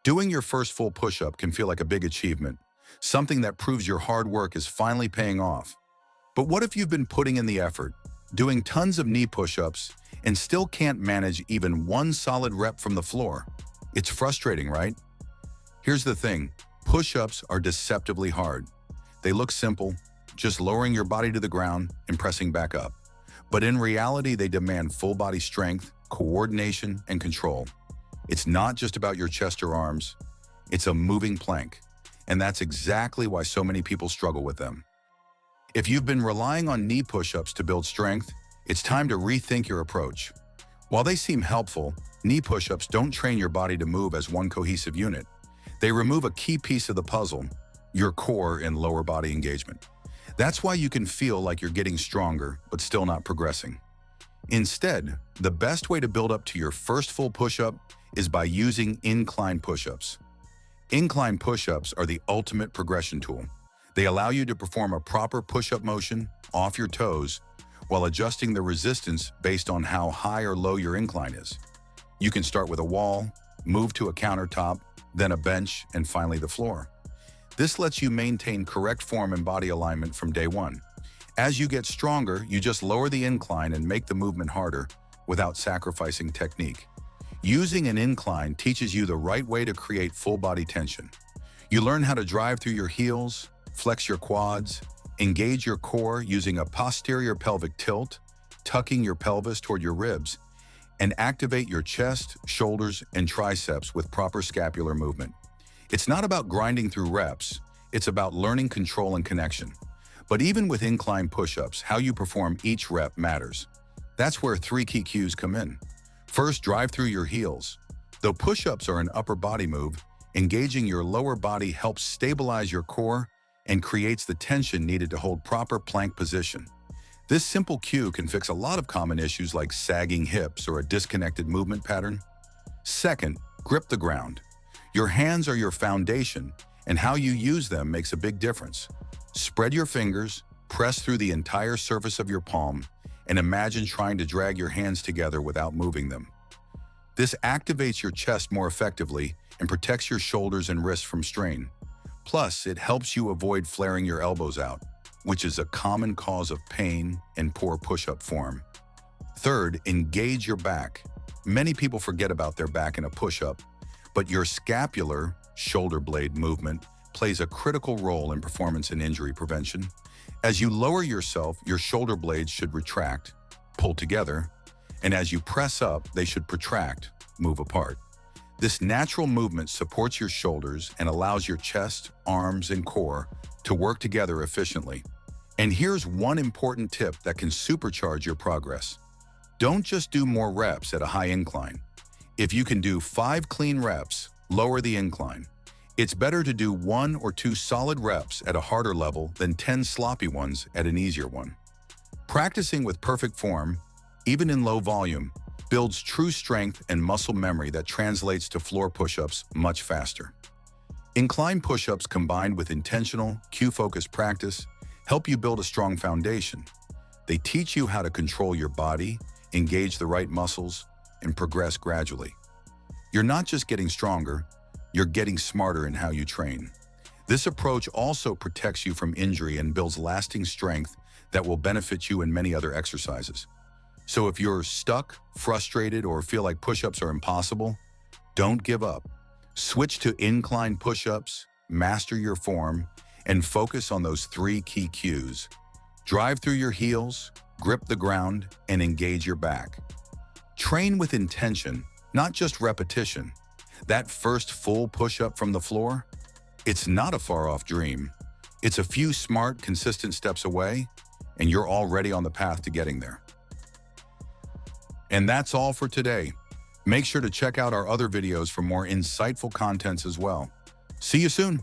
Doing your first full push-up can feel like a big achievement, something that proves your hard work is finally paying off. But what if you've been putting in the effort, doing tons of knee push-ups, and still can't manage even one solid rep from the floor? It's frustrating, right? Here's the thing, push-ups are deceptively hard. They look simple, just lowering your body to the ground and pressing back up. But in reality, they demand full body strength, coordination, and control. It's not just about your chest or arms, it's a moving plank. And that's exactly why so many people struggle with them. If you've been relying on knee push-ups to build strength, it's time to rethink your approach. While they seem helpful, knee push-ups don't train your body to move as one cohesive unit. They remove a key piece of the puzzle, your core and lower body engagement. That's why you can feel like you're getting stronger, but still not progressing. Instead, the best way to build up to your first full push-up is by using incline push-ups. Incline push-ups are the ultimate progression tool. They allow you to perform a proper push-up motion off your toes while adjusting the resistance based on how high or low your incline is. You can start with a wall, move to a countertop, then a bench, and finally the floor. This lets you maintain correct form and body alignment from day one. As you get stronger, you just lower the incline and make the movement harder without sacrificing technique. Using an incline teaches you the right way to create full body tension. You learn how to drive through your heels, flex your quads, engage your core using a posterior pelvic tilt, tucking your pelvis toward your ribs, and activate your chest, shoulders, and triceps with proper scapular movement. It's not about grinding through reps, it's about learning control and connection. But even with incline push-ups, how you perform each rep matters. That's where 3 key cues come in. First, drive through your heels. Though push-ups are an upper body move, engaging your lower body helps stabilize your core and creates the tension needed to hold proper plank position. This simple cue can fix a lot of common issues like sagging hips or a disconnected movement pattern. Second, grip the ground. Your hands are your foundation, and how you use them makes a big difference. Spread your fingers, press through the entire surface of your palm, and imagine trying to drag your hands together without moving them. This activates your chest more effectively and protects your shoulders and wrists from strain. Plus, it helps you avoid flaring your elbows out, which is a common cause of pain and poor push-up form. Third, engage your back. Many people forget about their back in a push-up, but your scapular, shoulder blade movement plays a critical role in performance and injury prevention. As you lower yourself, your shoulder blades should retract, pull together, and as you press up, they should protract, move apart. This natural movement supports your shoulders and allows your chest, arms, and core to work together efficiently. And here's one important tip that can supercharge your progress. Don't just do more reps at a high incline. If you can do 5 clean reps, lower the incline. It's better to do 1 or 2 solid reps at a harder level than 10 sloppy ones at an easier one. Practicing with perfect form, even in low volume, builds true strength and muscle memory that translates to floor push-ups much faster. Incline push-ups combined with intentional, cue-focused practice help you build a strong foundation. They teach you how to control your body, engage the right muscles, and progress gradually. You're not just getting stronger, you're getting smarter in how you train. This approach also protects you from injury and builds lasting strength that will benefit you in many other exercises. So if you're stuck, frustrated, or feel like push-ups are impossible, don't give up. Switch to incline push-ups, master your form, and focus on those 3 key cues. Drive through your heels, grip the ground, and engage your back. Train with intention, not just repetition. That first full push-up from the floor, it's not a far-off dream. It's a few smart, consistent steps away, and you're already on the path to getting there. And that's all for today. Make sure to check out our other videos for more insightful contents as well. See you soon.